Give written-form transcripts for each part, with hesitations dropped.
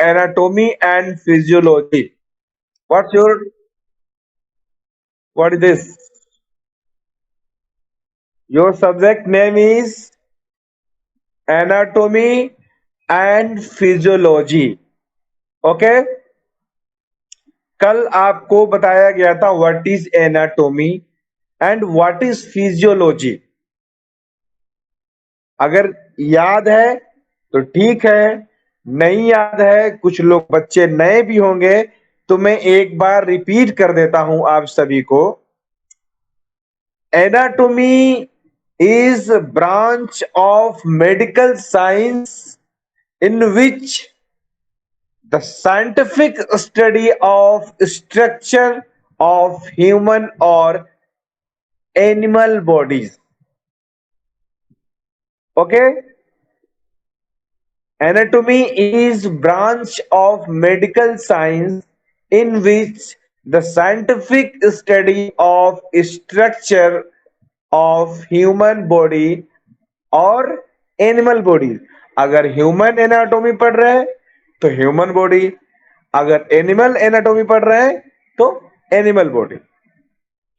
anatomy and physiology. What's your what is this? Your subject name is anatomy and physiology. Okay? कल आपको बताया गया था what is anatomy and what is physiology. अगर याद है तो ठीक है, नहीं याद है, कुछ लोग बच्चे नए भी होंगे, तो मैं एक बार रिपीट कर देता हूं आप सभी को. Anatomy is branch of medical science in which the scientific study of structure of human or animal bodies. Okay? Anatomy is branch of medical science in which the scientific study of structure of human body और animal body. अगर human anatomy पढ़ रहे हैं तो human body, अगर animal anatomy पढ़ रहे हैं तो animal body.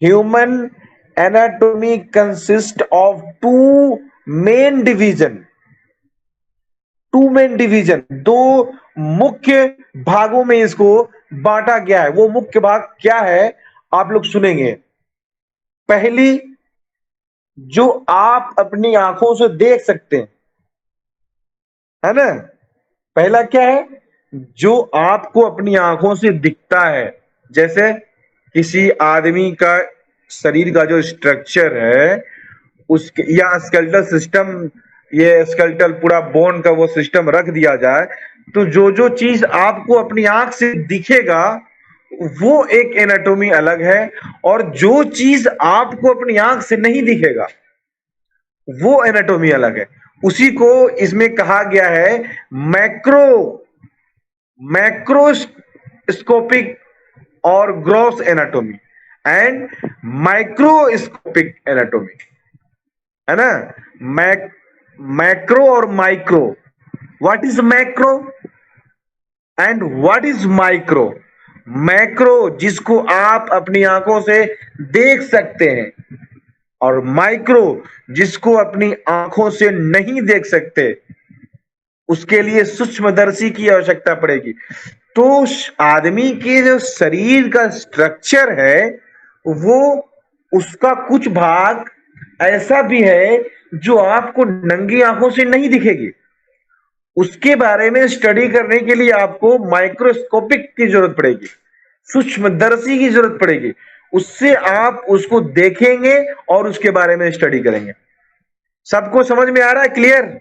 Human anatomy consist of two main division. दो मुख्य भागों में इसको बांटा गया है. वो मुख्य भाग क्या है आप लोग सुनेंगे. पहली, जो आप अपनी आंखों से देख सकते हैं, है ना. पहला क्या है, जो आपको अपनी आंखों से दिखता है. जैसे किसी आदमी का शरीर का जो स्ट्रक्चर है उसके, या स्केलेटल सिस्टम, ये स्केलेटल पूरा बोन का वो सिस्टम रख दिया जाए, तो जो जो चीज आपको अपनी आंख से दिखेगा वो एक एनाटॉमी अलग है, और जो चीज आपको अपनी आंख से नहीं दिखेगा वो एनाटॉमी अलग है. उसी को इसमें कहा गया है मैक्रोस्कोपिक और gross anatomy and microscopic anatomy, है ना. मैक्रो और micro. What is macro and what is micro. Macro जिसको आप अपनी आंखों से देख सकते हैं, और माइक्रो जिसको अपनी आंखों से नहीं देख सकते, उसके लिए सूक्ष्मदर्शी की आवश्यकता पड़ेगी. तो आदमी के जो शरीर का स्ट्रक्चर है वो, उसका कुछ भाग ऐसा भी है जो आपको नंगी आंखों से नहीं दिखेगी. उसके बारे में स्टडी करने के लिए आपको माइक्रोस्कोपिक की जरूरत पड़ेगी, सूक्ष्मदर्शी की जरूरत पड़ेगी. उससे आप उसको देखेंगे और उसके बारे में स्टडी करेंगे. सबको समझ में आ रहा है? क्लियर?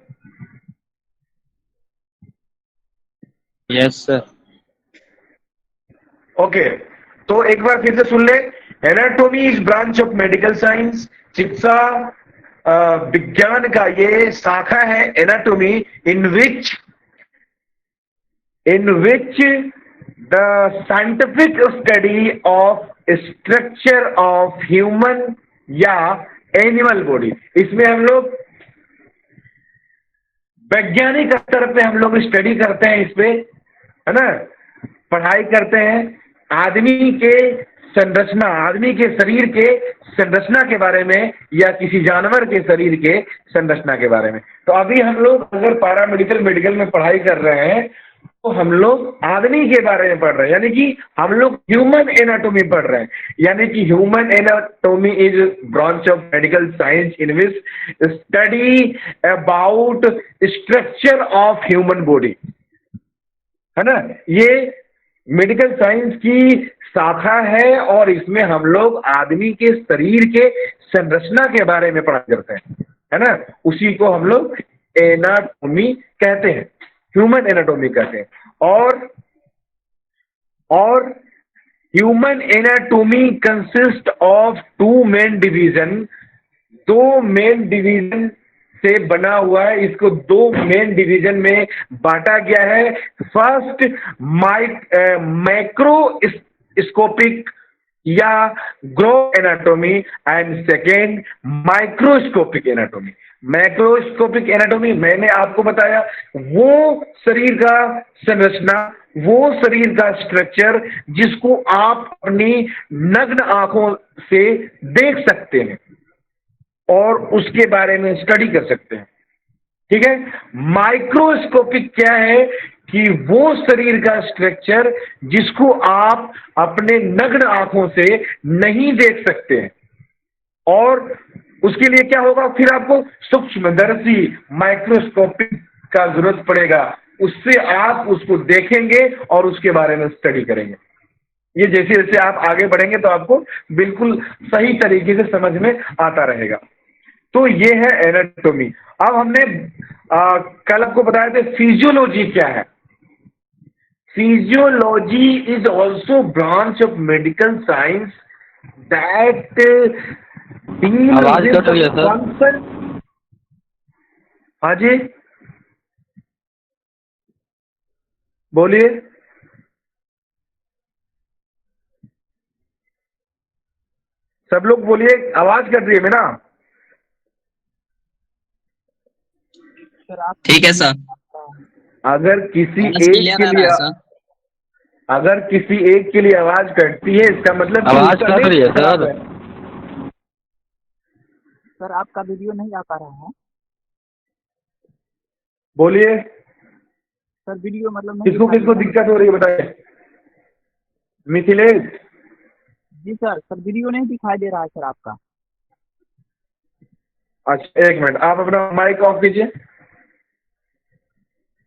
Yes sir. ओके, तो एक बार फिर से सुन ले. Anatomy is branch of medical science. चिकित्सा विज्ञान का ये शाखा है anatomy, in which the scientific study of structure of human या एनिमल बॉडी. इसमें हम लोग वैज्ञानिक स्तर पे हम लोग स्टडी करते हैं, इस पे, है ना, पढ़ाई करते हैं आदमी के संरचना, आदमी के शरीर के संरचना के बारे में, या किसी जानवर के शरीर के संरचना के बारे में. तो अभी हम लोग अगर पैरामेडिकल मेडिकल में पढ़ाई कर रहे हैं तो हम लोग आदमी के बारे में पढ़ रहे हैं, यानी कि हम लोग ह्यूमन एनाटॉमी पढ़ रहे हैं. यानी कि human anatomy is branch of medical science in which study about structure of human body, है ना. ये मेडिकल साइंस की शाखा है और इसमें हम लोग आदमी के शरीर के संरचना के बारे में पढ़ाई करते हैं, है ना. उसी को हम लोग एनाटॉमी कहते हैं, ह्यूमन एनाटॉमी कहते हैं. और human anatomy consist of two main division. दो मेन डिवीजन से बना हुआ है. इसको दो मेन डिवीजन में बांटा गया है. फर्स्ट मैक्रोस्कोपिक या grow anatomy and second microscopic anatomy. Macroscopic anatomy मैंने आपको बताया, वो शरीर का संरचना, वो शरीर का स्ट्रक्चर जिसको आप अपनी नग्न आंखों से देख सकते हैं और उसके बारे में स्टडी कर सकते हैं। ठीक है। माइक्रोस्कोपिक क्या है कि वो शरीर का स्ट्रक्चर जिसको आप अपने नग्न आंखों से नहीं देख सकते हैं, और उसके लिए क्या होगा, फिर आपको सूक्ष्मदर्शी माइक्रोस्कोपिक का जरूरत पड़ेगा, उससे आप उसको देखेंगे और उसके बारे में स्टडी करेंगे। ये जैसे जैसे आप आगे बढ़ेंगे तो आपको बिल्कुल सही तरीके से समझ में आता रहेगा। तो ये है एनाटॉमी। अब हमने कल आपको बताया था फिजियोलॉजी क्या है। Physiology is also branch of medical science that आवाज कट रही है सर। फंक्शन। हाँ जी बोलिए। सब लोग बोलिए, आवाज कट रही है मेरा। ठीक है सर। अगर किसी आवाज एक क्लियर के आ रहा लिए है सर। अगर किसी एक के लिए आवाज कटती है, इसका मतलब कि आवाज उसका कट रही है नेट खराब सर। है। सर आपका वीडियो नहीं आ पा रहा है। बोलिए, सर वीडियो मतलब नहीं किसको दिखाई किसको दे रहा दिक्कत हो रही है बताइए। मिथिलेश, है। जी सर वीडियो नहीं दिखाई दे रहा है सर आपका। अच्छा एक मिनट, आप अपना माइक ऑफ कीजिए।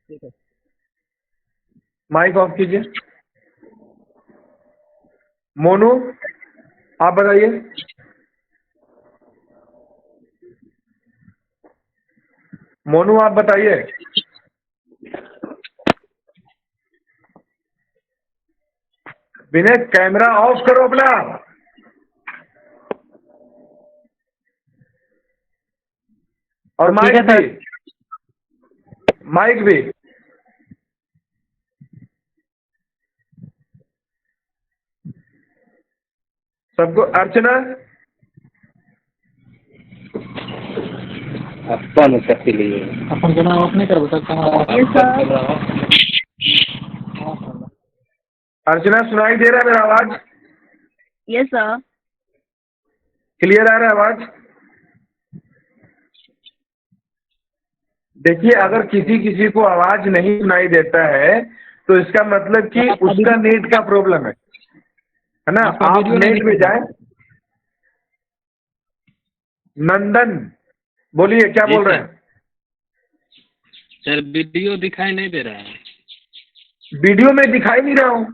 ठीक है। माइक ऑफ कीजिए। मोनू, आप बताइए। मोनू आप बताइए। विनय कैमरा ऑफ करो अपना। और ठीक माइक है सर। भी, माइक भी। सबको। अर्चना, अपन सकती लिए अपन जना ऑफ नहीं कर सकता। अर्चना सुनाई दे रहा है मेरा आवाज? Yes sir. क्लियर आ रहा है आवाज? देखिए, अगर किसी किसी को आवाज नहीं सुनाई देता है तो इसका मतलब कि उसका नेट का प्रॉब्लम है ना। आप नेट में जाएं। नंदन बोलिए, क्या जी बोल रहे सर। हैं? सर वीडियो दिखाई नहीं दे रहा है। वीडियो में दिखाई नहीं रहा हूं।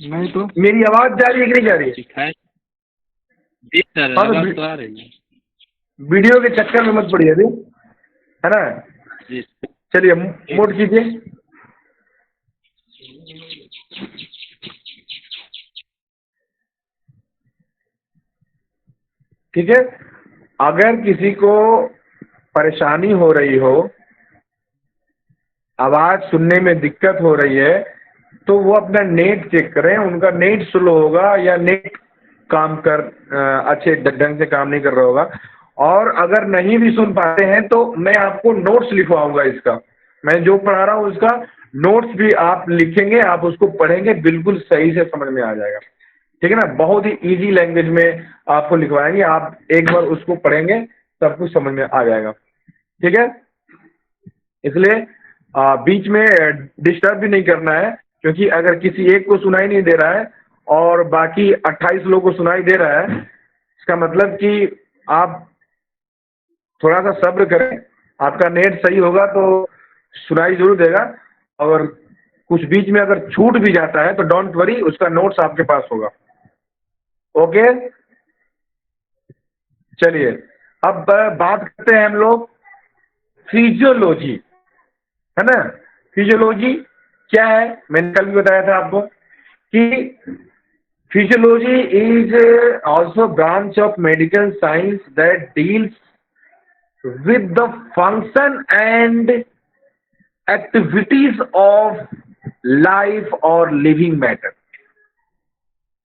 नहीं तो मेरी आवाज जा रही है कि नहीं जा रही है? दिखाई। जी सर हाँ, तो आवाज तो आ रही है। वीडियो के चक्कर में मत पड़िए अभी, है ना। जी चलिए मोड कीजिए। ठीक है। अगर किसी को परेशानी हो रही हो, आवाज सुनने में दिक्कत हो रही है, तो वो अपना नेट चेक करें। उनका नेट स्लो होगा या नेट काम कर अच्छे ढंग से काम नहीं कर रहा होगा। और अगर नहीं भी सुन पाते हैं तो मैं आपको नोट्स लिखवाऊंगा इसका। मैं जो पढ़ा रहा हूँ उसका नोट्स भी आप लिखेंगे, आप उसको पढ़ेंगे, बिल्कुल सही से समझ में आ जाएगा। ठीक है ना। बहुत ही इजी लैंग्वेज में आपको लिखवाएंगे, आप एक बार उसको पढ़ेंगे सब कुछ समझ में आ जाएगा। ठीक है। इसलिए बीच में डिस्टर्ब भी नहीं करना है, क्योंकि अगर किसी एक को सुनाई नहीं दे रहा है और बाकी 28 लोगों को सुनाई दे रहा है, इसका मतलब कि आप थोड़ा सा सब्र करें। आपका नेट सही होगा तो सुनाई जरूर देगा, और कुछ बीच में अगर छूट भी जाता है तो डोंट वरी, उसका नोट्स आपके पास होगा। ओके, चलिए अब बात करते हैं हम लोग फिजियोलॉजी, है ना। फिजियोलॉजी क्या है, मैंने कल भी बताया था आपको कि physiology is also branch of medical science that deals with the function and activities of life or living matter,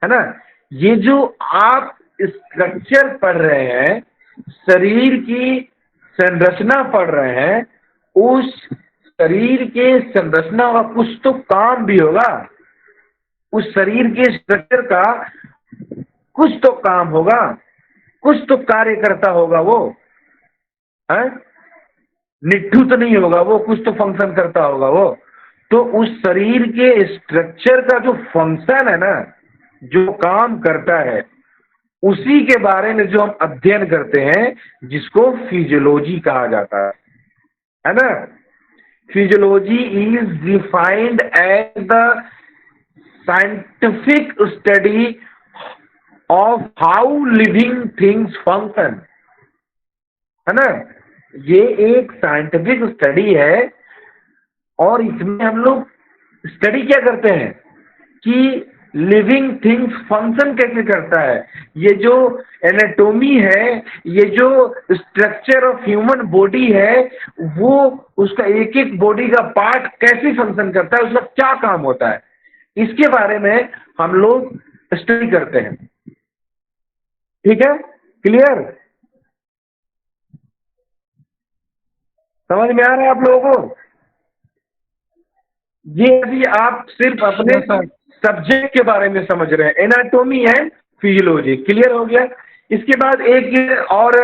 है ना। ये जो आप स्ट्रक्चर पढ़ रहे हैं, शरीर की संरचना पढ़ रहे हैं, उस शरीर के संरचना का कुछ तो काम भी होगा, उस शरीर के स्ट्रक्चर का कुछ तो काम होगा, कुछ तो कार्य करता होगा वो है, निट्ठू तो नहीं होगा वो, कुछ तो फंक्शन करता होगा वो। तो उस शरीर के स्ट्रक्चर का जो फंक्शन है ना, जो काम करता है, उसी के बारे में जो हम अध्ययन करते हैं, जिसको फिजियोलॉजी कहा जाता है ना। Physiology is defined as the scientific study of how living things function, है ना। ये एक साइंटिफिक स्टडी है और इसमें हम लोग स्टडी क्या करते हैं कि लिविंग थिंग्स फंक्शन कैसे करता है, ये जो एनाटॉमी है, ये जो स्ट्रक्चर ऑफ ह्यूमन बॉडी है, वो उसका एक एक बॉडी का पार्ट कैसे फंक्शन करता है, उसका क्या काम होता है, इसके बारे में हम लोग स्टडी करते हैं। ठीक है, क्लियर, समझ में आ रहा है आप लोगों को? ये अभी आप सिर्फ अपने सब्जेक्ट के बारे में समझ रहे हैं, एनाटॉमी एंड फिजियोलॉजी, क्लियर हो गया। इसके बाद एक और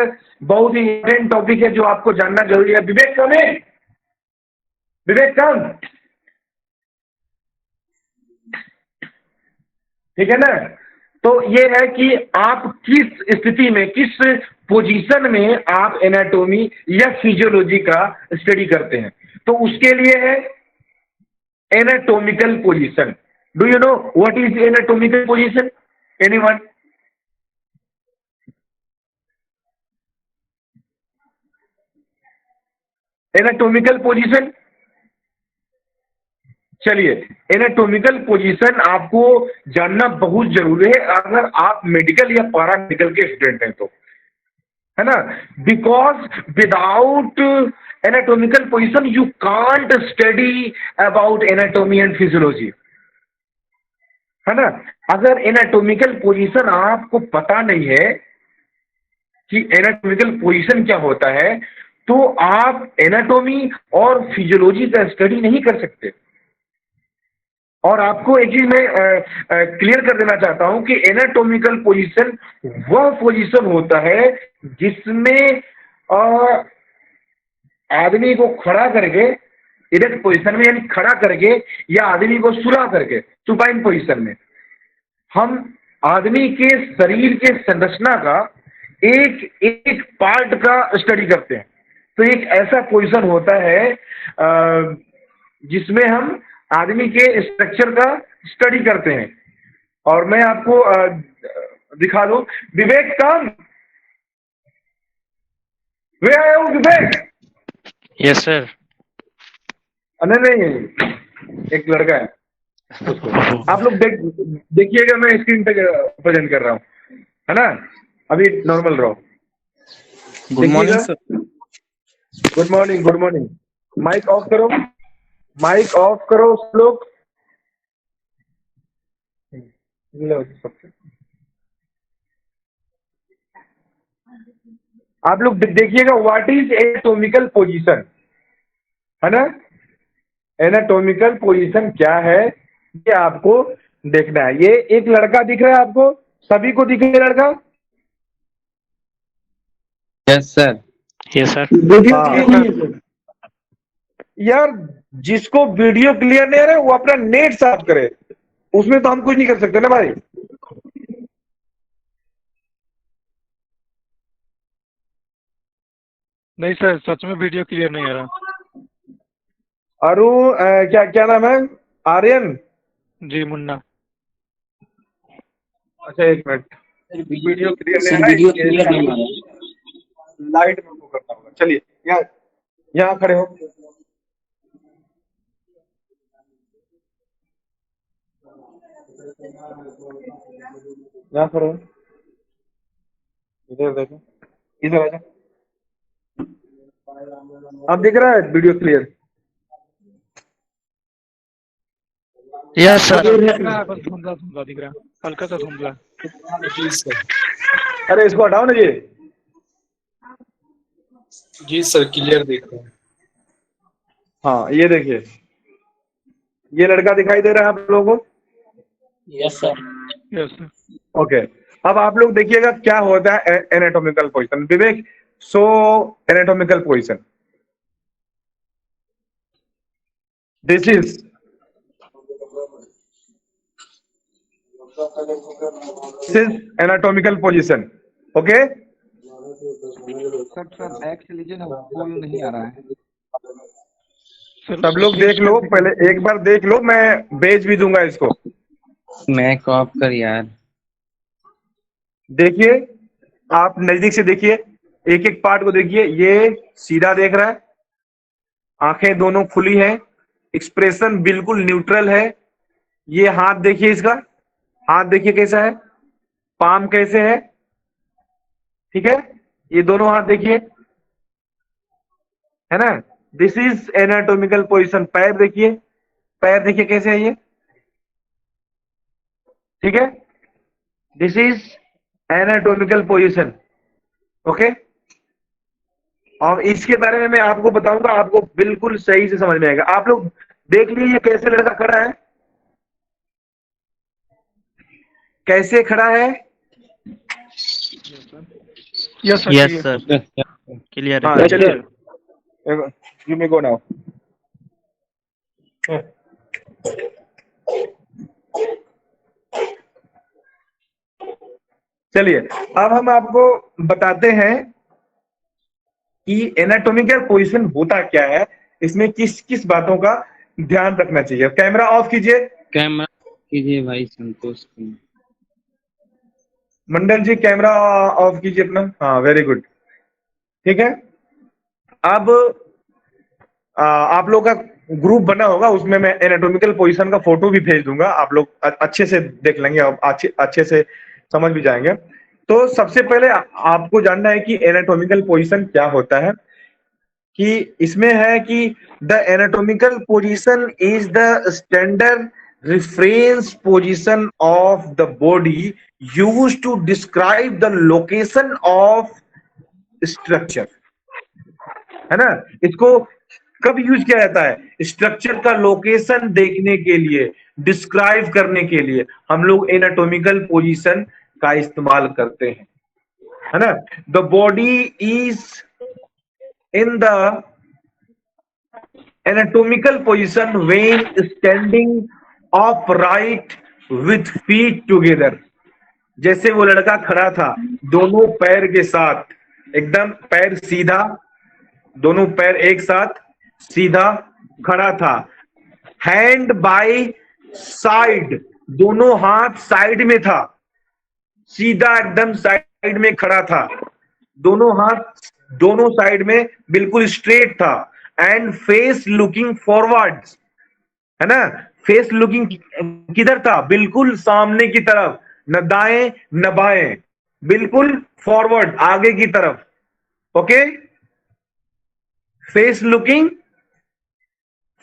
बहुत ही इंपॉर्टेंट टॉपिक है जो आपको जानना जरूरी है। विवेक कम है, विवेक कम, ठीक है ना। तो ये है कि आप किस स्थिति में, किस पोजीशन में आप एनाटॉमी या फिजियोलॉजी का स्टडी करते हैं। तो उसके लिए है anatomical position. Do you know what is anatomical position? Anyone? Anatomical position, चलिए, एनाटॉमिकल पोजीशन आपको जानना बहुत जरूरी है अगर आप मेडिकल या पैरामेडिकल के स्टूडेंट हैं तो, है ना। Because without anatomical position you can't study about anatomy and physiology, है ना। अगर एनाटॉमिकल पोजीशन आपको पता नहीं है कि एनाटॉमिकल पोजीशन क्या होता है, तो आप एनाटॉमी और फिजियोलॉजी का स्टडी नहीं कर सकते। और आपको एक चीज मैं क्लियर कर देना चाहता हूं कि एनाटॉमिकल पोजीशन वह पोजीशन होता है जिसमें आदमी को खड़ा करके, इरेक्ट पोजीशन में, यानी खड़ा करके, या आदमी को सुला करके, सुपाइन पोजीशन में, हम आदमी के शरीर के संरचना का एक एक पार्ट का स्टडी करते हैं। तो एक ऐसा पोजीशन होता है जिसमें हम आदमी के स्ट्रक्चर का स्टडी करते हैं। और मैं आपको दिखा दूं, विवेक कम, वे आए हो विवेक? Yes sir. नहीं, एक लड़का है उसको आप लोग देखिएगा, मैं स्क्रीन पे प्रेजेंट कर रहा हूँ, है ना। अभी नॉर्मल रहो। Good morning sir. Good morning, good morning. Mic off करो, माइक ऑफ करो सब लोग। आप लोग देखिएगा, व्हाट इज एनाटॉमिकल पोजीशन, है ना। एनाटॉमिकल पोजीशन क्या है ये आपको देखना है। ये एक लड़का दिख रहा है आपको, सभी को दिख रहा है लड़का? Yes sir. Yes sir. यार जिसको वीडियो क्लियर नहीं आ रहा है वो अपना नेट साफ करे, उसमें तो हम कुछ नहीं कर सकते ना भाई। नहीं सर, सच में वीडियो क्लियर नहीं आ रहा। अरु क्या क्या नाम है? आर्यन जी, मुन्ना। अच्छा एक मिनट, वीडियो क्लियर नहीं आ रहा है, लाइट में को करना होगा। चलिए यहाँ खड़े हो। यहाँ खड़े हो, इधर देखो, इधर आ जाओ। अब दिख रहा है वीडियो क्लियर? Yes sir. बस धुंधला दिख रहा, हल्का सा धुंधला। अरे इसको हटाओ ना, ये जी सर क्लियर दिख रहा है। हाँ ये देखिए, ये लड़का दिखाई दे रहा है आप लोगों को? Yes sir. Yes sir. Okay, अब आप लोग देखिएगा क्या होता है anatomical position. Vivek, so anatomical position, this is anatomical position. Okay, sir back से लीजिए ना, फुल नहीं आ रहा है। सब लोग देख लो, पहले एक बार देख लो, मैं भेज भी दूंगा इसको। मैं कॉप कर यार। देखिए, आप नजदीक से देखिए, एक एक पार्ट को देखिए। ये सीधा देख रहा है, आंखें दोनों खुली हैं, एक्सप्रेशन बिल्कुल न्यूट्रल है। ये हाथ देखिए, इसका हाथ देखिए कैसा है, पाम कैसे है, ठीक है? ये दोनों हाथ देखिए, है ना? This is anatomical position. पैर देखिए, पैर देखिए कैसे है ये, ठीक है? This is anatomical position. Okay, और इसके बारे में मैं आपको बताऊंगा, आपको बिल्कुल सही से समझ में आएगा। आप लोग देख लीजिए कैसे लड़का खड़ा है, कैसे खड़ा है। यस यस सर, क्लियर हाँ है। चलिए, यू मे गो नाउ। चलिए, अब हम आपको बताते हैं कि एनाटॉमिकल पोजीशन होता क्या है, इसमें किस किस बातों का ध्यान रखना चाहिए। कैमरा ऑफ कीजिए। कैमरा कीजिए भाई संतोष कुमार। मंडल जी कैमरा ऑफ कीजिए अपना। हाँ वेरी गुड, ठीक है। अब आप लोग का ग्रुप बना होगा, उसमें मैं एनाटॉमिकल पोजीशन का फोटो भी भेज दूंगा, आप लोग अच्छे से देख लेंगे और अच्छे से समझ भी जाएंगे। तो सबसे पहले आपको जानना है कि एनाटॉमिकल पोजीशन क्या होता है। कि इसमें है कि the anatomical position is the standard reference position of the body used to describe the location of structure, है ना? इसको कब यूज किया जाता है? स्ट्रक्चर का लोकेशन देखने के लिए, डिस्क्राइब करने के लिए हम लोग एनाटॉमिकल पोजीशन का इस्तेमाल करते हैं, है ना? The body is in the anatomical position when standing upright with feet together। जैसे वो लड़का खड़ा था दोनों पैर के साथ, एकदम पैर सीधा, दोनों पैर एक साथ सीधा खड़ा था। हैंड बाय साइड, दोनों हाथ साइड में था, सीधा एकदम साइड में खड़ा था, दोनों हाथ दोनों साइड में बिल्कुल स्ट्रेट था। एंड फेस लुकिंग फॉरवर्ड, है ना? फेस लुकिंग किधर था? बिल्कुल सामने की तरफ, न दाएं न बाएं, बिल्कुल फॉरवर्ड, आगे की तरफ। Okay, face looking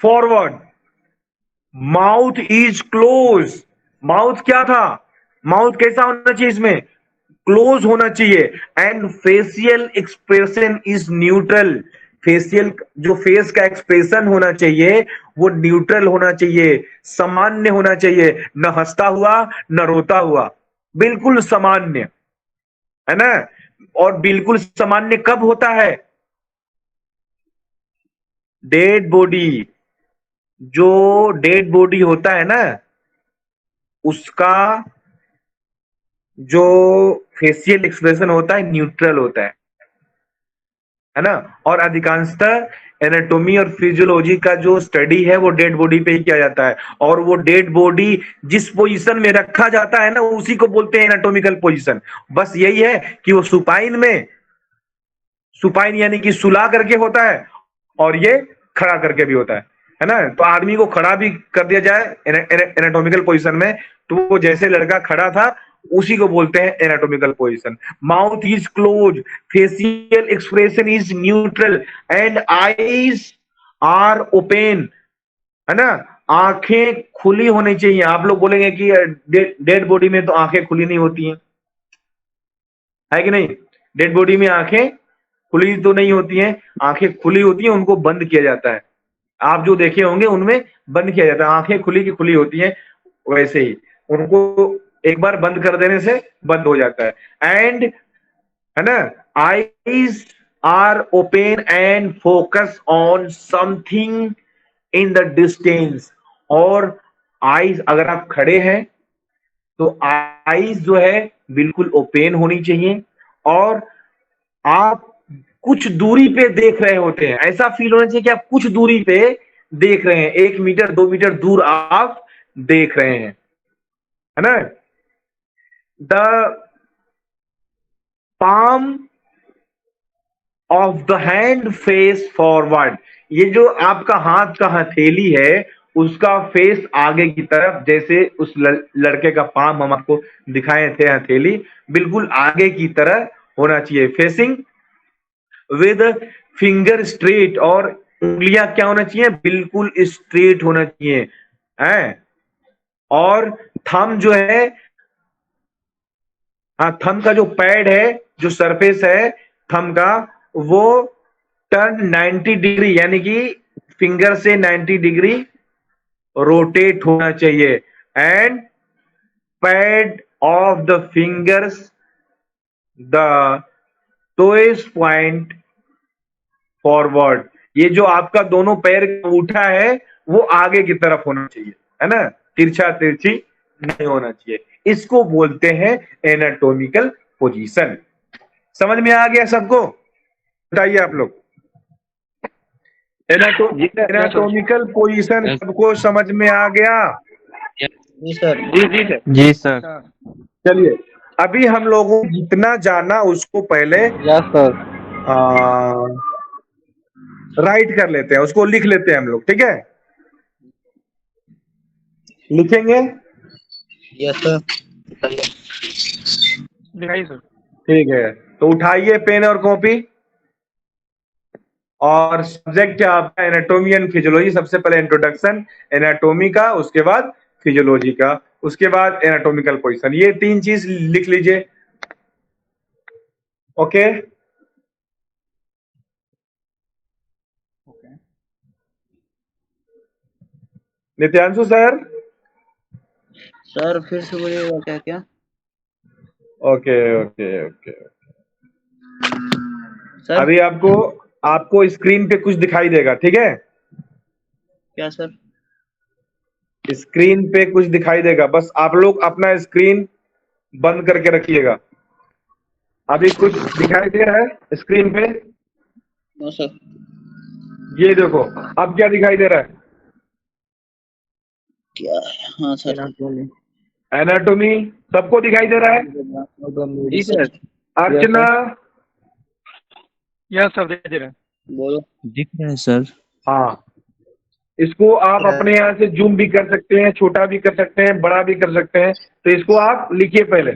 forward. Mouth is close, mouth क्या था? माउथ कैसा होना चाहिए इसमें? क्लोज होना चाहिए। And facial expression is neutral, facial जो फेस का एक्सप्रेशन होना चाहिए वो न्यूट्रल होना चाहिए, सामान्य होना चाहिए, न हंसता हुआ न रोता हुआ, बिल्कुल सामान्य, है ना? और बिल्कुल सामान्य कब होता है? डेड बॉडी, जो डेड बॉडी होता है ना, उसका जो फेशियल एक्सप्रेशन होता है न्यूट्रल होता है ना? और अधिकांशतः एनाटॉमी और फिजियोलॉजी का जो स्टडी है वो डेड बॉडी पे ही किया जाता है, और वो डेड बॉडी जिस पोजीशन में रखा जाता है ना, उसी को बोलते हैं एनाटॉमिकल पोजीशन। बस यही है कि वो सुपाइन में, सुपाइन यानी कि सुला करके होता है, और ये खड़ा करके भी होता है ना? तो आदमी को खड़ा भी कर दिया जाए एनाटॉमिकल पोजीशन में, तो वो जैसे लड़का खड़ा था उसी को बोलते हैं anatomical position. Mouth is close, facial expression is neutral and eyes are open, है ना? आंखें खुली होनी चाहिए। आप लोग बोलेंगे कि डेड बॉडी में तो आंखें खुली नहीं होती हैं, है कि नहीं? डेड बॉडी में आंखें खुली तो नहीं होती हैं, आंखें खुली होती हैं, उनको बंद किया जाता है। आप जो देखे होंगे उनमें बंद किया जाता है, आंखें खुली की खुली होती हैं, वैसे ही उनको एक बार बंद कर देने से बंद हो जाता है। एंड है ना, eyes are open and focus on something in the distance. और आईज, अगर आप खड़े हैं तो आईज जो है बिल्कुल ओपन होनी चाहिए, और आप कुछ दूरी पे देख रहे होते हैं, ऐसा फील होना चाहिए कि आप कुछ दूरी पे देख रहे हैं, 1 मीटर 2 मीटर दूर आप देख रहे हैं, है ना। The palm of the hand face forward. ये जो आपका हाथ का हथेली है उसका फेस आगे की तरफ, जैसे उस लड़के का पाम हम आपको दिखाए थे, हथेली बिल्कुल आगे की तरह होना चाहिए, फेसिंग विद फिंगर स्ट्रेट। और उंगलियां क्या होना चाहिए, बिल्कुल स्ट्रेट होना चाहिए, है। और थंब जो है, हाँ, थंब का जो पैड है, जो सरफेस है थंब का, वो टर्न 90 डिग्री, यानी कि फिंगर से 90 डिग्री रोटेट होना चाहिए। And pad of the fingers, the toes point forward. ये जो आपका दोनों पैर का अंगूठा है वो आगे की तरफ होना चाहिए, है ना, तिरछा तिरछी नहीं होना चाहिए। इसको बोलते हैं एनाटॉमिकल पोजीशन। समझ में आ गया सबको? बताइए आप लोग। Anatomical position Yes. सबको समझ में आ गया? जी सर। जी सर। जी सर। चलिए, अभी हम लोगों को जितना जाना उसको पहले यस सर। राइट कर लेते हैं, उसको लिख लेते हैं हम लोग, ठीक है? लिखेंगे? Yes sir. दिखाइए सर। ठीक है, तो उठाइए पेन और कॉपी। और सब्जेक्ट क्या आपका? Anatomy and physiology. सबसे पहले इंट्रोडक्शन एनाटॉमी का, उसके बाद फिजियोलॉजी का, उसके बाद एनाटॉमिकल पोजीशन। ये 3 चीज लिख लीजिए। Okay, नित्यांशु sir. सर फिर से बोलिएगा क्या क्या? Okay okay okay. सर अभी आपको आपको स्क्रीन पे कुछ दिखाई देगा, ठीक है? क्या सर? स्क्रीन पे कुछ दिखाई देगा, बस आप लोग अपना स्क्रीन बंद करके रखिएगा। अभी कुछ दिखाई दे रहा है स्क्रीन पे? No sir. ये देखो, अब क्या दिखाई दे रहा है? क्या? हाँ सर। एनाटॉमी सबको दिखाई दे रहा है? जी सर। अर्चना, यस सर, दे रहे हैं। बोलो। दिख रहा है सर। हाँ, इसको आप अपने यहाँ से जूम भी कर सकते हैं, छोटा भी कर सकते हैं, बड़ा भी कर सकते हैं। तो इसको आप लिखिए पहले।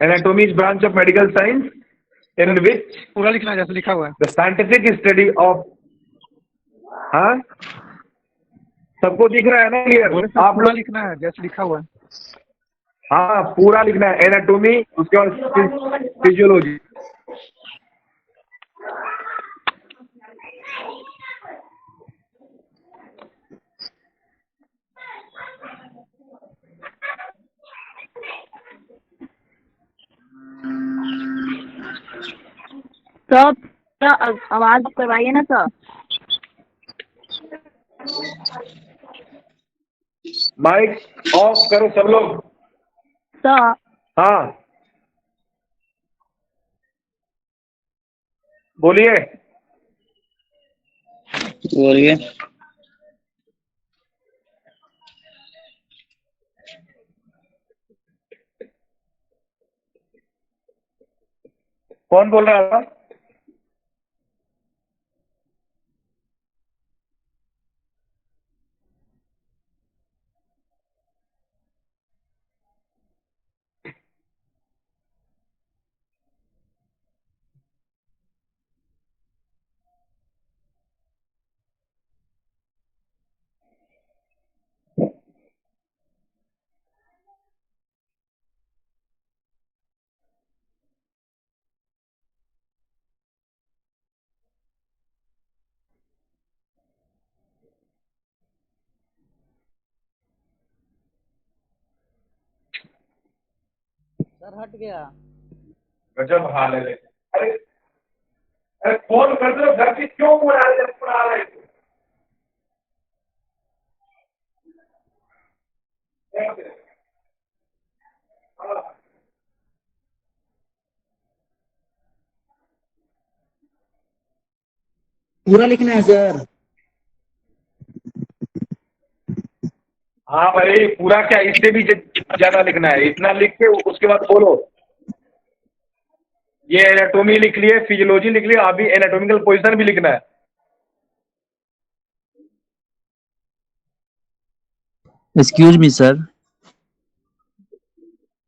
Anatomy is branch of medical science in which पूरा लिखना है जैसे लिखा हुआ है। द साइंटिफिक स्टडी ऑफ, हाँ, सबको दिख रहा है ना क्लियर? आप पूरा लोग, लिखना है जैसे लिखा हुआ है। हाँ, पूरा लिखना है। एनाटॉमी, उसके बाद फिजियोलॉजी। सर सर, आवाज करवाइए ना सर। माइक ऑफ करो सब लोग। सर हाँ, बोलिए। बोलिए। कौन बोल रहा था? सर हट गया। गजब हाल है। अरे अरे फोन कर दो घर से, क्यों उड़ा रहे हो? पूरा लिखना है सर। हाँ भाई, पूरा क्या, इससे भी ज्यादा लिखना है। इतना लिख के उसके बाद बोलो। ये एनाटोमी लिख लिए, फिजियोलॉजी लिख लिए, अभी एनाटोमिकल पोजीशन भी लिखना है। Excuse me sir,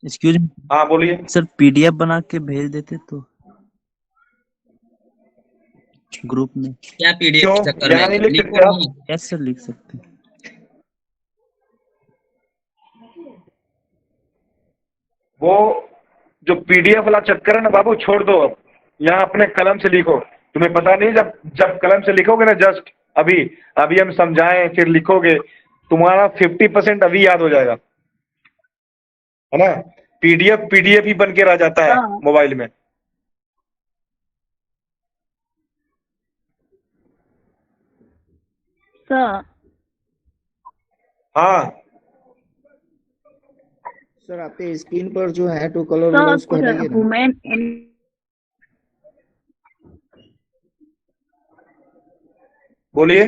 excuse me हाँ बोलिए। सर, पीडीएफ बना के भेज देते तो ग्रुप में। क्या पीडीएफ क्यों चक्कर यहाँ नहीं में लिख लिखो सकते आप? नहीं। यस सर, लिख सकते हैं। वो जो पीडीएफ वाला चक्कर है ना बाबू, छोड़ दो अब। यहाँ अपने कलम से लिखो। तुम्हें पता नहीं, जब जब कलम से लिखोगे ना, जस्ट अभी अभी हम समझाएं फिर लिखोगे, तुम्हारा 50% अभी याद हो जाएगा, है ना। पीडीएफ पीडीएफ ही बन के रह जाता है हाँ। मोबाइल में। सर हाँ सर आपके स्क्रीन पर जो है टू कलर वाला सर उसको कुछ हटाइए ना। वुमेन बोलिए।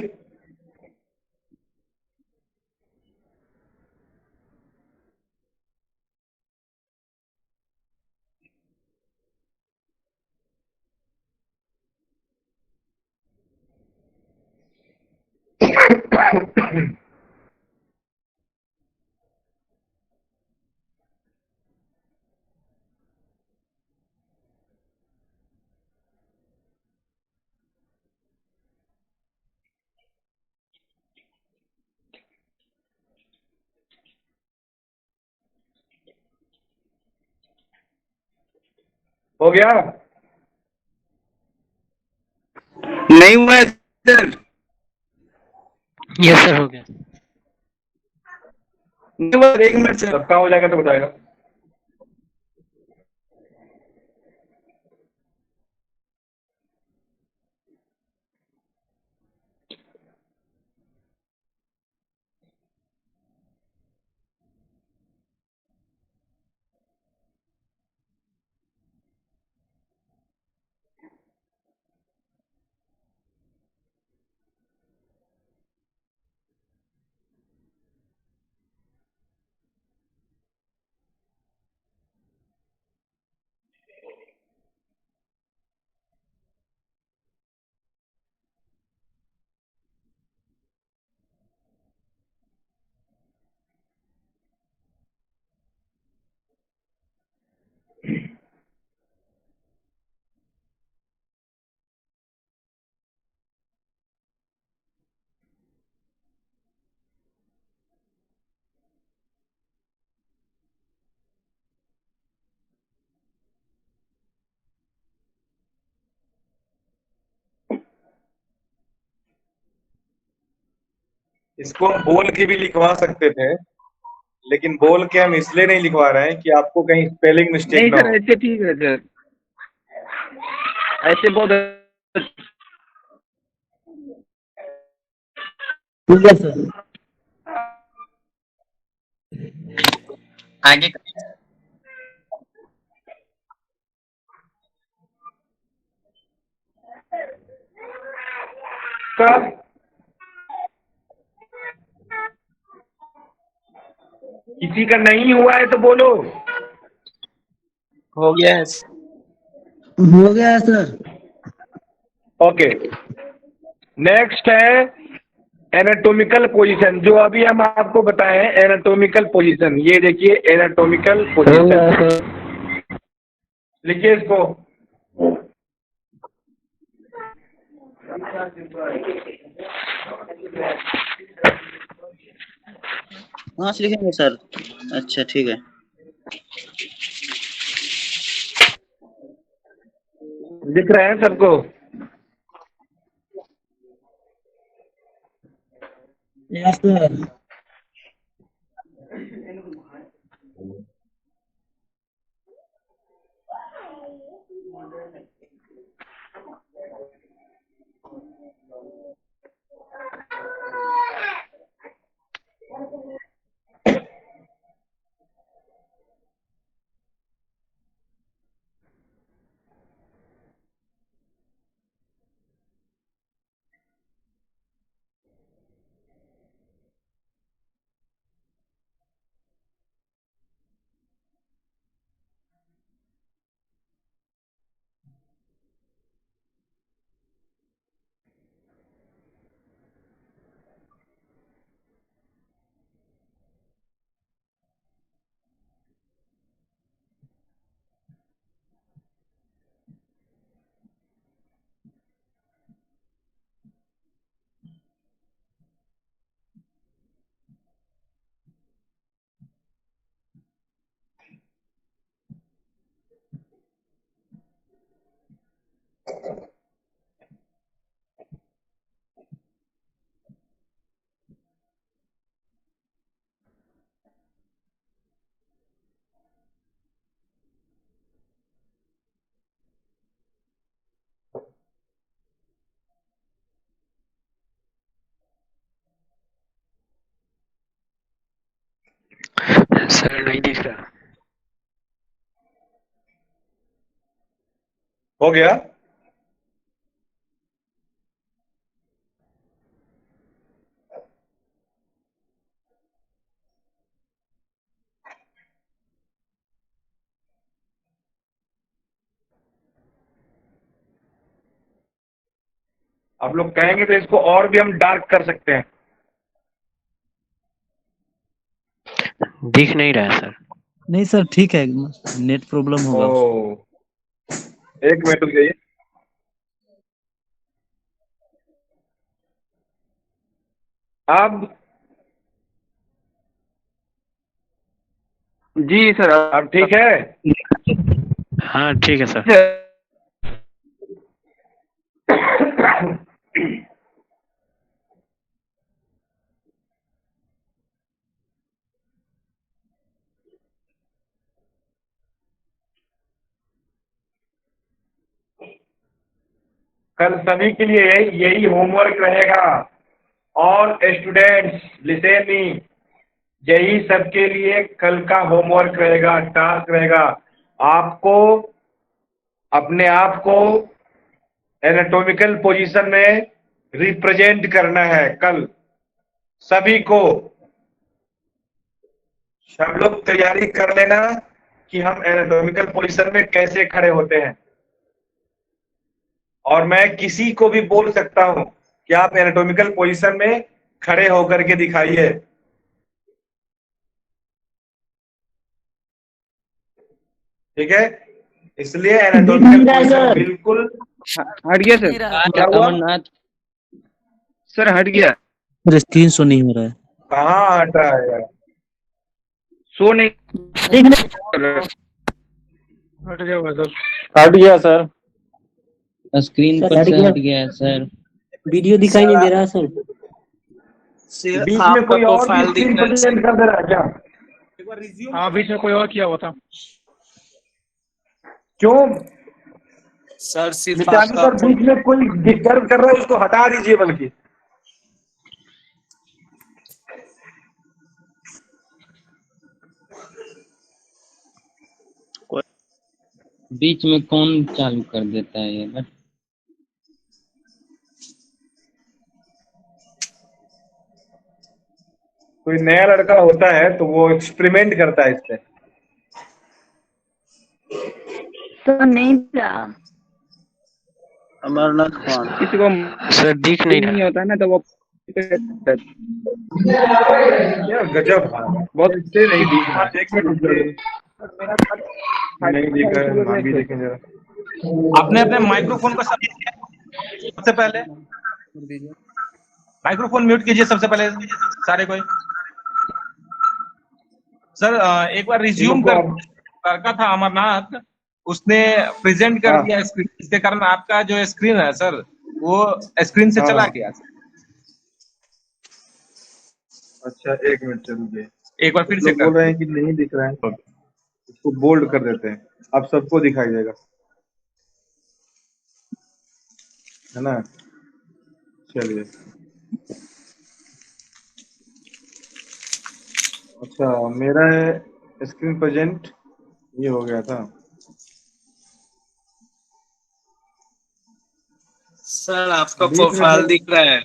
हो गया? नहीं हुआ है सर। यस सर, हो गया। नहीं हुआ, एक मिनट सर। सबका हो जाएगा तो बताएगा। इसको हम बोल के भी लिखवा सकते थे, लेकिन बोल के हम इसलिए नहीं लिखवा रहे हैं कि आपको कहीं स्पेलिंग मिस्टेक नहीं ना सर, हो। ऐसे ठीक है सर, ऐसे बहुत ठीक है सर। आगे कब? किसी का नहीं हुआ है तो बोलो। हो गया है। हो गया है सर। ओके, नेक्स्ट है एनाटॉमिकल पोजीशन, जो अभी हम आपको बताए हैं। एनाटॉमिकल पोजीशन, ये देखिए एनाटॉमिकल हो पोजीशन, गया सर। लिखिए इसको। कहाँ से लिखेंगे सर? अच्छा ठीक है। लिख रहे हैं सबको? Yes sir. सर नहीं दिख रहा। हो गया? आप लोग कहेंगे तो इसको और भी हम डार्क कर सकते हैं। दिख नहीं रहा है सर। नहीं सर ठीक है, नेट प्रॉब्लम होगा। ओ, एक मिनट रुक जाइए। अब जी सर। अब ठीक है? हाँ ठीक है सर। कल सभी के लिए यही होमवर्क रहेगा। और स्टूडेंट्स लिसन मी, यही सबके लिए कल का होमवर्क रहेगा, टास्क रहेगा। आपको अपने आप को एनाटॉमिकल पोजीशन में रिप्रेजेंट करना है कल सभी को। सब लोग तैयारी कर लेना कि हम एनाटॉमिकल पोजीशन में कैसे खड़े होते हैं। और मैं किसी को भी बोल सकता हूं कि आप एनाटॉमिकल पोजीशन में खड़े होकर के दिखाइए। ठीक है? इसलिए एनाटॉमिकल पोजीशन बिल्कुल। हट गया सर। क्या हुआ? अमरनाथ सर हट गया। सर स्क्रीन शो नहीं हो रहा है। कहाँ हटा है यार? सो नहीं हट जाओगा सर। हट गया सर। स्क्रीन सर पर हट से गया। हट गया है सर। वीडियो दिखाई नहीं दे रहा है सर। बीच में कोई और भी स्क्रीन प्रेजेंट कर दे रहा है क्या? हाँ बीच में कोई और किया हुआ था। क्यों? सर सिर्फ नित्यानंद आपका सर, बीच में कोई डिस्टर्ब कर रहा है उसको हटा दीजिए बल्कि। बीच में कौन चालू कर देता है ये बट कोई नया लड़का होता है तो वो एक्सपेरिमेंट करता है इस पे। तो नहीं था। अमरनाथ कौन? किसी को सर दिख नहीं नहीं रहा। होता है ना तो वो क्या गजब है। बहुत इससे नहीं दिख रहा है। एक मिनट रुक जाओ। नहीं दिख रहा है, हम भी देखें जरा। आपने अपने माइक्रोफोन को सबसे पहले माइक्रोफोन म्यूट कीजिए सबसे पहले सारे कोई। सर एक बार इन लोग रिज्यूम को कर अब। करका था अमरनाथ, उसने प्रेजेंट कर हाँ, दिया स्क्रीन, इसके कारण आपका जो स्क्रीन है सर वो स्क्रीन से हाँ, चला हाँ। गया। अच्छा, एक मिनट चलिए। एक बार कुछ फिर से लोग कर बोल रहे हैं कि नहीं दिख रहा है, इसको बोल्ड कर देते हैं। अब सबको दिखाई देगा, है ना? चलिए। अच्छा, मेरा स्क्रीन प्रेजेंट ये हो गया था। सर आपका बीच में प्रोफाइल फिर दिख रहा है,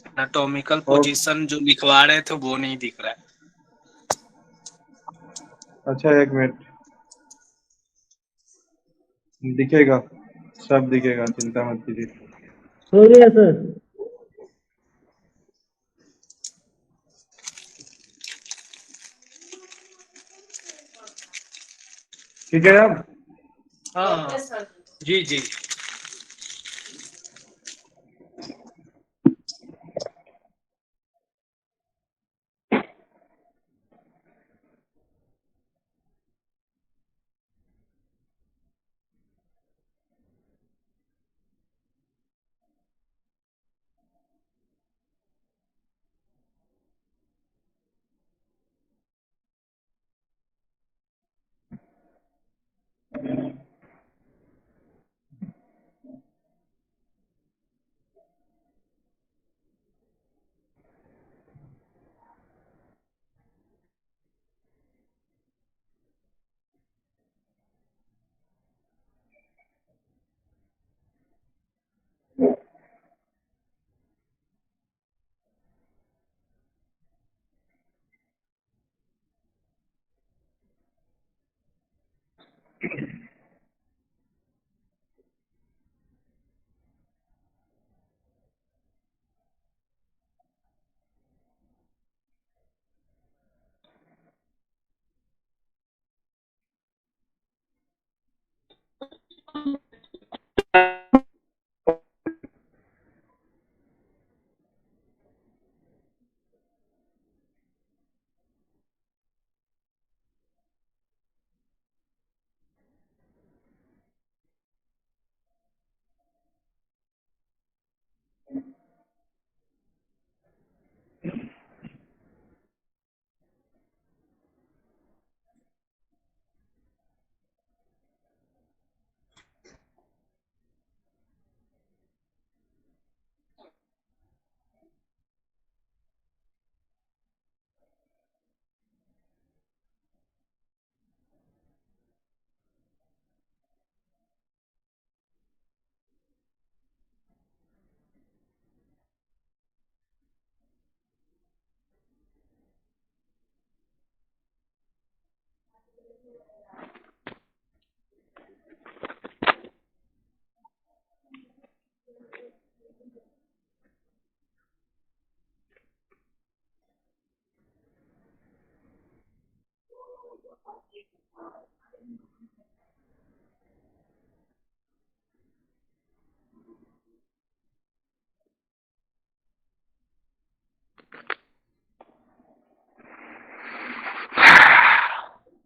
एनाटॉमिकल और पोजीशन जो लिखवा रहे थे वो नहीं दिख रहा है। अच्छा, एक मिनट। दिखेगा, सब दिखेगा, चिंता मत कीजिए। हो गया सर। ठीक है अब? हाँ जी जी।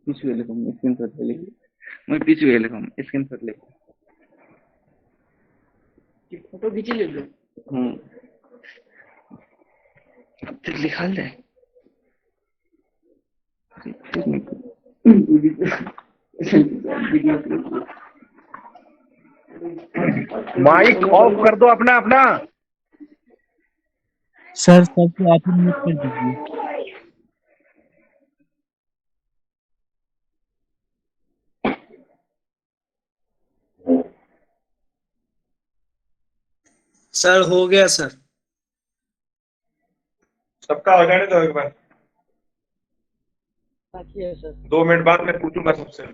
কিছু এরকম স্ক্রিনশট ले मैं কিছু এরকম স্ক্রিনশট ले फोटो खींची ले लो। फिर लिखा ले माइक ऑफ कर दो अपना अपना। सर सबको आप ही म्यूट कर दीजिए। सर हो गया सर। सबका हो जाने दो एक बार, बाकी है सर। 2 मिनट बाद मैं पूछूंगा सबसे।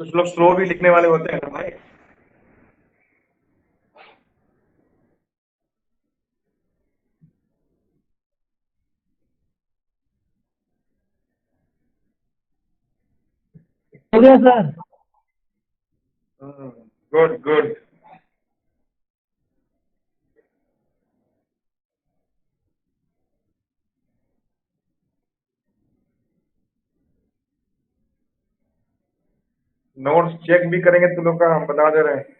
कुछ लोग स्लो भी लिखने वाले होते हैं ना भाई। हो गया sir. Good good. Notes check भी करेंगे तुम लोग का, हम बता दे रहे हैं।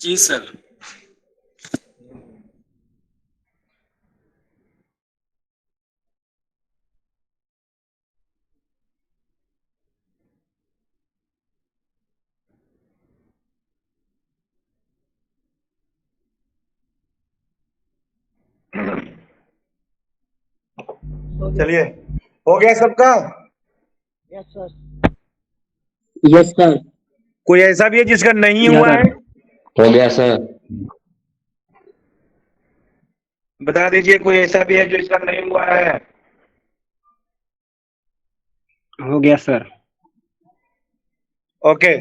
जी सर। चलिए, हो गया सबका? Yes sir. Yes sir. कोई ऐसा भी है जिसका नहीं हुआ है? हो गया सर। बता दीजिए, कोई ऐसा भी है जो इसका नहीं हुआ है? हो गया सर। ओके,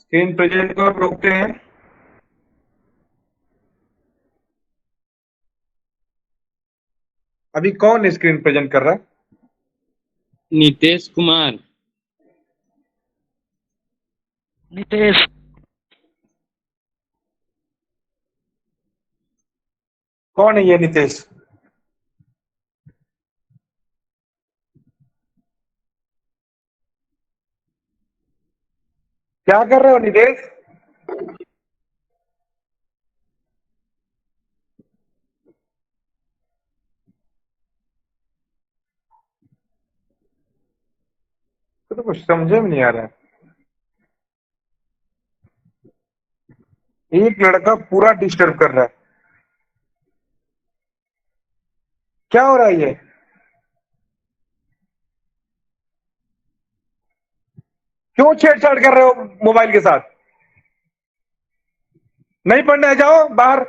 स्क्रीन प्रेजेंट को आप रोकते हैं। अभी कौन स्क्रीन प्रेजेंट कर रहा है? नीतीश कुमार। नितेश। कौन है ये नीतीश? क्या कर रहे हो नीतीश? तो कुछ समझे में नहीं आ रहा है। एक लड़का पूरा डिस्टर्ब कर रहा है। क्या हो रहा है ये? क्यों छेड़छाड़ कर रहे हो मोबाइल के साथ? नहीं पढ़ना है, जाओ बाहर।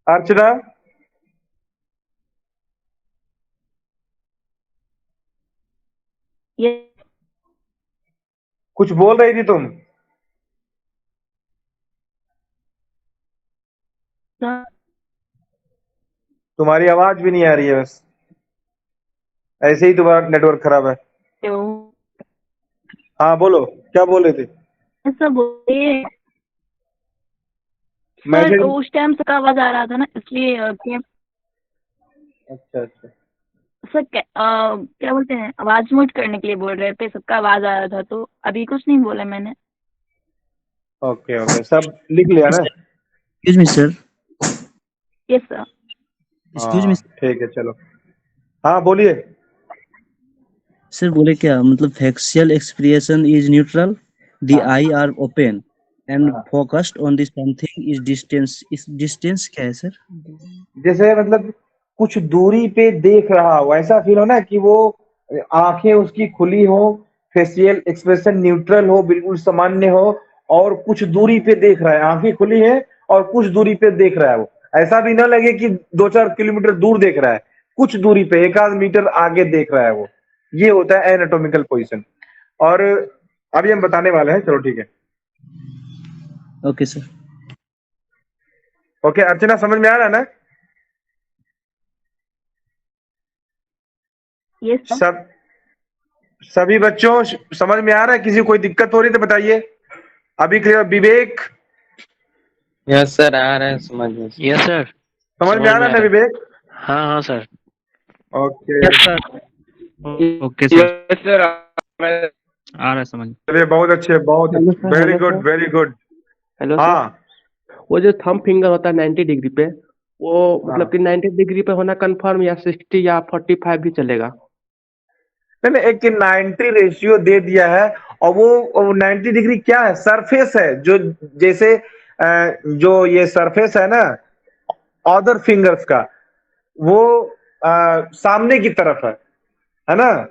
अर्चना, ये कुछ बोल रही थी तुम? सर तुम्हारी आवाज भी नहीं आ रही है, बस ऐसे ही तुम्हारा नेटवर्क खराब है। तो हाँ बोलो, क्या बोल रहे थे? ऐसा बोलिए सर, मैसेज। उस टाइम से का आवाज आ रहा था ना, इसलिए अच्छा अच्छा। सर क्या बोलते हैं, आवाज म्यूट करने के लिए बोल रहे थे, सबका आवाज आ रहा था, तो अभी कुछ नहीं बोला मैंने। ओके ओके, सब लिख लिया ना? Excuse me sir. Yes sir. Excuse me हाँ ठीक है, चलो। हाँ बोलिए। सर, बोले क्या मतलब facial expression is neutral, the हाँ eye are open and हाँ। focused on the something is distance. इस distance क्या है सर? जैसे मतलब कुछ दूरी पे देख रहा हो, ऐसा फील हो ना कि वो आंखें उसकी खुली हो, फेशियल एक्सप्रेशन न्यूट्रल हो, बिल्कुल सामान्य हो, और कुछ दूरी पे देख रहा है, आंखें खुली है और कुछ दूरी पे देख रहा है। वो ऐसा भी ना लगे कि 2-4 किलोमीटर दूर देख रहा है, कुछ दूरी पे 1-8 मीटर आगे देख रहा है वो। ये होता है एनाटॉमिकल पोजीशन। और अभी हम बताने वाले हैं, चलो ठीक है। Okay sir. ओके अर्चना, समझ में आ रहा है ना? Yes sir. सब सभी बच्चों समझ में आ रहा है? किसी को कोई दिक्कत हो रही है तो बताइए। अभी क्लियर? विवेक, यस सर, आ रहा है समझ में। Yes sir. समझ में आ रहा है ना विवेक? हाँ हाँ sir. Okay, yes sir. Okay sir. Yes sir, आ रहा है समझ। चलिए, बहुत अच्छे, बहुत hello sir. Very hello good, sir. Very good. Hello sir. हाँ वो जो थंब फिंगर होता है 90 डिग्री पे, वो हाँ। मतलब कि 90 डिग्री पे होना कंफर्म, या 60 या 45 भी चलेगा? मैंने एक 90 रेशियो दे दिया है, और वो 90 डिग्री क्या है? सरफेस है, जो जैसे जो ये सरफेस है ना अदर फिंगर्स का, वो सामने की तरफ है ना?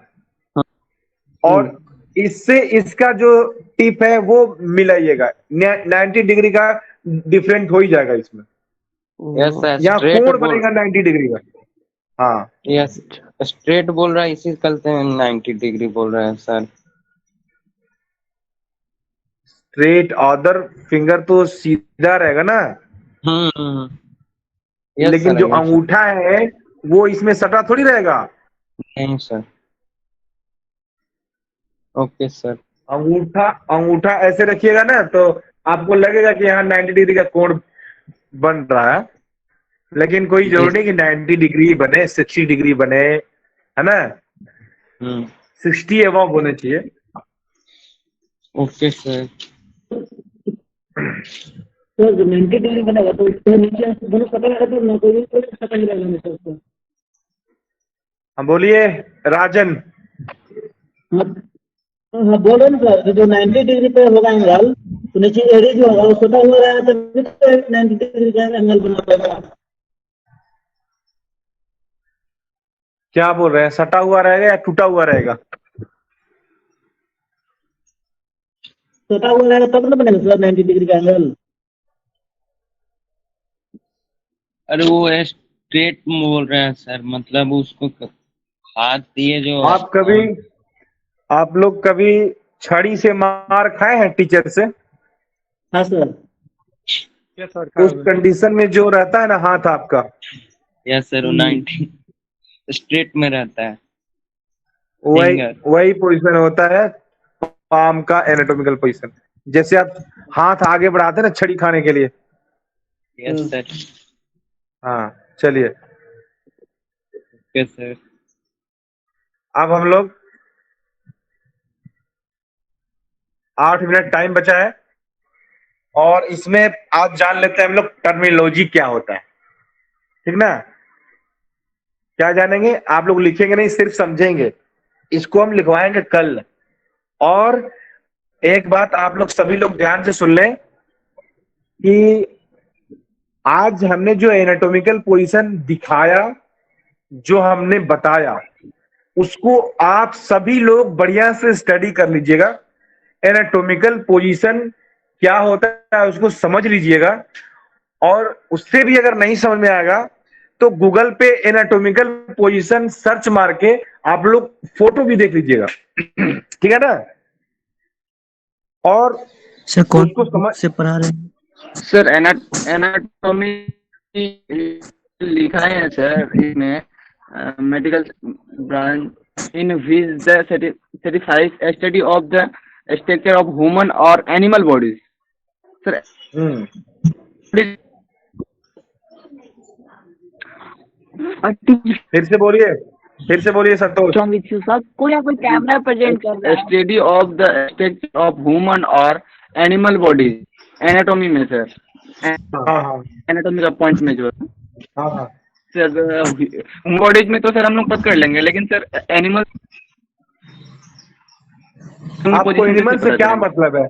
और इससे इसका जो टिप है वो मिलाइएगा, 90 डिग्री का डिफरेंट हो ही जाएगा इसमें। यस सर, यहाँ स्ट्रेट कोण बोल। बनेगा 90 डिग्री का। हाँ यस, स्ट्रेट बोल रहा है, इसी करते हैं 90 डिग्री बोल रहे हैं सर। स्ट्रेट अदर फिंगर तो सीधा रहेगा ना, यस लेकिन सर, जो यस सर। अंगूठा है वो इसमें सटा थोड़ी रहेगा। नहीं सर। Okay sir. अंगूठा अंगूठा ऐसे रखिएगा ना, तो आपको लगेगा कि यहाँ 90 डिग्री का कोण बन रहा है, लेकिन कोई जी। जरूरी नहीं कि 90 डिग्री बने, 60 डिग्री बने, है ना? 60 एबव होने चाहिए। Okay sir. सर जब 90 डिग्री बनेगा तो उसके नीचे दोनों सटा रहेगा, तो ना कोई सटा ही रहेगा हमेशा उसका। हम बोलिए राजन। हाँ हाँ, बोल रहे हैं ना सर, जो 90 डिग्री पे होगा एंगल, तो नीचे एडी जो होगा वो सटा हुआ रहेगा, तभी तो 90 डिग्री का एंगल बना पाएगा। क्या बोल रहे हैं? सटा हुआ रहेगा या टूटा हुआ रहेगा? सटा हुआ रहेगा तब ना बनेगा सर 90 डिग्री का एंगल। अरे वो स्ट्रेट बोल रहे हैं सर, मतलब उसको हाथ दिए जो। आप लोग कभी छड़ी से मार खाए हैं टीचर से? हाँ सर। उस कंडीशन में जो रहता है ना हाथ आपका, यस सर, वो 90 स्ट्रेट में रहता है। वही फिंगर। वही पोजीशन होता है पाम का एनाटॉमिकल पोजीशन। जैसे आप हाथ आगे बढ़ाते हैं ना छड़ी खाने के लिए। Yes sir. हाँ चलिए, ओके सर। अब हम लोग 8 मिनट टाइम बचा है, और इसमें आज जान लेते हैं हम लोग टर्मिनोलॉजी क्या होता है, ठीक ना? क्या जानेंगे? आप लोग लिखेंगे नहीं, सिर्फ समझेंगे। इसको हम लिखवाएंगे कल, और एक बात आप लोग सभी लोग ध्यान से सुन लें कि आज हमने जो एनाटॉमिकल पोजीशन दिखाया, जो हमने बताया, उसको आप सभी लोग बढ़िया से स्टडी कर लीजिएगा। एनाटॉमिकल पोजीशन क्या होता है उसको समझ लीजिएगा, और उससे भी अगर नहीं समझ में आएगा तो गूगल पे एनाटॉमिकल पोजीशन सर्च मार के आप लोग फोटो भी देख लीजिएगा। ठीक है ना? और सर कौन उसको समझ से पढ़ा रहे हैं? सर एनाटॉमी लिखा है सर इसमें medical branch in which the satisfies study of the structure of human और एनिमल बॉडीज। सर फिर से बोलिए संतोष। विथ यू सर, कोई ना कोई कैमरा प्रेजेंट कर रहा है। Study of the structure of human और एनिमल बॉडीज, एनाटॉमी में सर, हाँ एनाटॉमी का पॉइंट में जो है हाँ सर, बॉडीज में तो सर हम लोग पता कर लेंगे, लेकिन सर एनिमल आपको एनिमल से क्या मतलब है?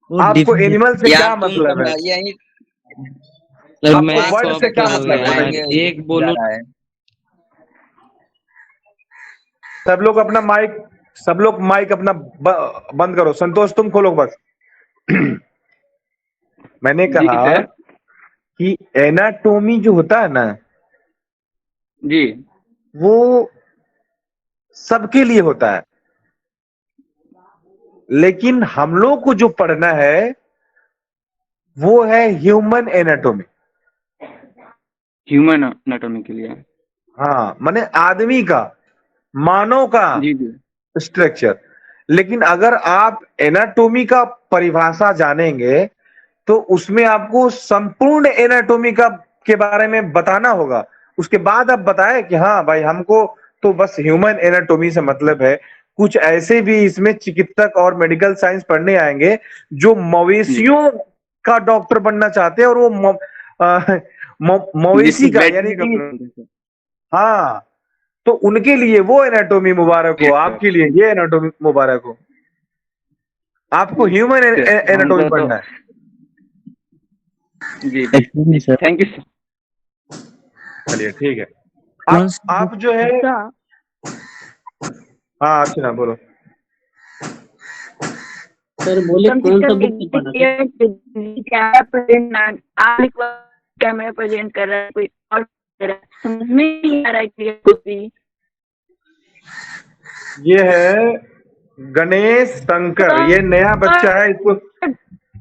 आपको एनिमल से क्या मतलब है? सर आपको मैं वर्ड से क्या मतलब है? एक बोलूं, सब लोग माइक अपना बंद करो। संतोष तुम खोलो बस। मैंने कहा कि एनाटॉमी जो होता है ना जी, वो सबके लिए होता है, लेकिन हम लोग को जो पढ़ना है वो है ह्यूमन एनाटॉमी। ह्यूमन एनाटॉमी के लिए, हाँ, माने आदमी का, मानव का जी जी स्ट्रक्चर। लेकिन अगर आप एनाटॉमी का परिभाषा जानेंगे तो उसमें आपको संपूर्ण एनाटॉमी का के बारे में बताना होगा। उसके बाद आप बताएं कि हाँ भाई हमको तो बस ह्यूमन एनाटॉमी से मतलब है। कुछ ऐसे भी इसमें चिकित्सक और मेडिकल साइंस पढ़ने आएंगे जो मवेशियों का डॉक्टर बनना चाहते हैं, और वो मवेशी का, यानी कि हाँ, तो उनके लिए वो एनाटॉमी मुबारक हो, आपके लिए ये एनाटॉमी मुबारक हो। आपको ह्यूमन एनाटॉमी पढ़ना है। जी, सर थैंक यू सर। चलिए ठीक है। आप जो है, हाँ अच्छा बोलो सर बोले कौन सा बुक पढ़ना? कैमरा प्रेजेंट कर रहा है, कोई और समझ में नहीं आ रहा है क्लियर कुछ भी। ये है गणेश शंकर, ये नया बच्चा है,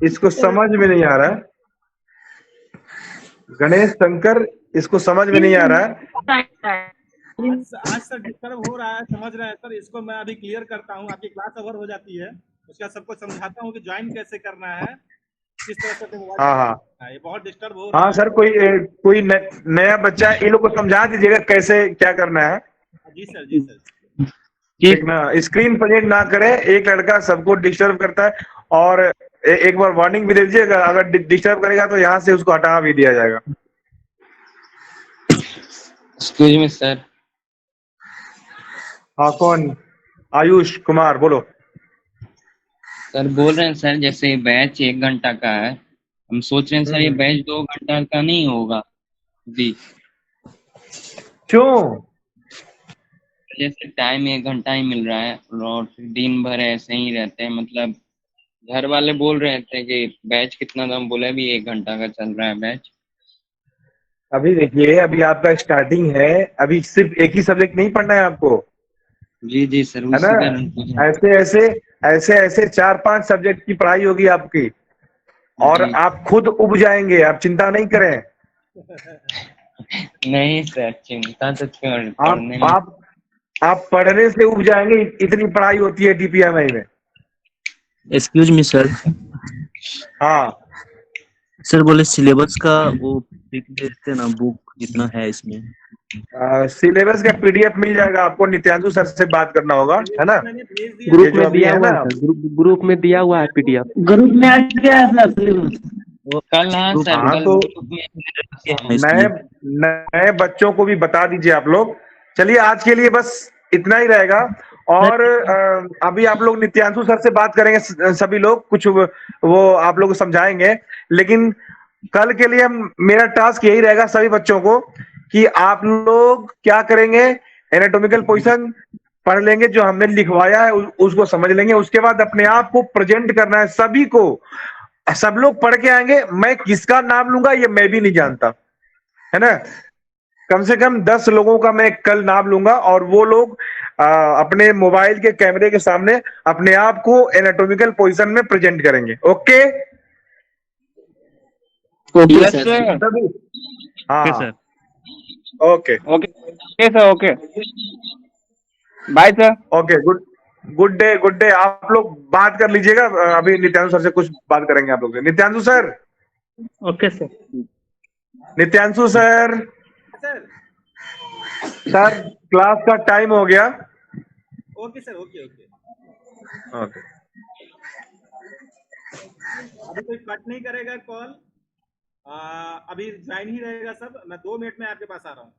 इसको समझ में नहीं आ रहा है। गणेश शंकर, इसको समझ में नहीं आ रहा है। आज सर डिस्टर्ब हो रहा है, समझ रहे हैं सर। इसको मैं अभी क्लियर करता हूँ, आपकी क्लास ओवर हो जाती है, उसका सबको समझाता हूँ कि ज्वाइन कैसे करना है, किस तरह से मोबाइल। हाँ ये बहुत डिस्टर्ब हो रहा है। हाँ सर, कोई नया बच्चा है, इन लोग को समझा दीजिएगा कैसे क्या करना है। जी सर, जी सर। ठीक ना? स्क्रीन प्रेजेंट ना करें, एक लड़का सबको डिस्टर्ब करता है, और एक बार वार्निंग भी दे दीजिएगा, अगर डिस्टर्ब करेगा तो यहाँ से उसको हटा भी दिया जाएगा। Excuse me sir. हाँ कौन? आयुष कुमार, बोलो। सर बोल रहे हैं सर, जैसे बैच 1 घंटा का है, हम सोच रहे हैं सर ये बैच 2 घंटा का नहीं होगा जी। क्यों? जैसे टाइम 1 घंटा ही मिल रहा है और फिर दिन भर ऐसे ही रहते हैं, मतलब घर वाले बोल रहे थे कि बैच कितना था, हम बोले अभी 1 घंटा का चल रहा है बैच। अभी देखिए, अभी आपका स्टार्टिंग है, अभी सिर्फ एक ही सब्जेक्ट नहीं पढ़ना है आपको, जी जी सर, है उसी ना? कारण पूछ रहे ऐसे 4-5 सब्जेक्ट की पढ़ाई होगी आपकी, और आप खुद उब जाएंगे, आप चिंता नहीं करें। नहीं सर, चिंता तो क्यों, पढ़ने में। आप पढ़ने से उब जाएंगे, इतनी पढ़ाई होती है DPMI में। Excuse me sir. हाँ सर बोले सिलेबस का वो देते ना, बुक जितना है इसमें। सिलेबस का PDF मिल जाएगा आपको, नित्यांशु सर से बात करना होगा, है ना? ग्रुप में दिया हुआ है, ग्रुप में दिया हुआ है PDF। ग्रुप में आ गया है सर सिलेबस। कल हाँ सर, हाँ, कल तो ग्रुप में नए बच्चों को भी बता दीजिए आप लोग। चलिए आज के लिए बस इतना ही रहेगा, और अभी आप लोग नित्यांशु सर से बात करेंगे, सभी लोग कुछ वो आप लोग को समझाएंगे, लेकिन कल के लिए मेरा टास्क यही रहेगा सभी बच्चों को कि आप लोग क्या करेंगे, एनाटॉमिकल पोजीशन पढ़ लेंगे, जो हमने लिखवाया है उसको समझ लेंगे, उसके बाद अपने आप को प्रेजेंट करना है सभी को। सब लोग पढ़ के आएंगे, मैं किसका नाम लूंगा ये मैं भी नहीं जानता, है ना। कम से कम 10 लोगों का मैं कल नाम लूंगा और वो लोग अपने मोबाइल के कैमरे के सामने अपने आप को एनाटॉमिकल पोजीशन में प्रेजेंट करेंगे। Okay okay sir. हाँ okay sir. Okay okay sir, okay bye sir. Okay good day. आप लोग बात कर लीजिएगा, अभी नित्यांशु सर से कुछ बात करेंगे आप लोग से। Nityanshu sir, okay sir. Nityanshu sir, sir sir class का टाइम हो गया। Okay sir, okay okay. Okay अभी कोई कट नहीं करेगा कॉल, अभी ज्वाइन ही रहेगा सब। मैं 2 मिनट में आपके पास आ रहा हूँ।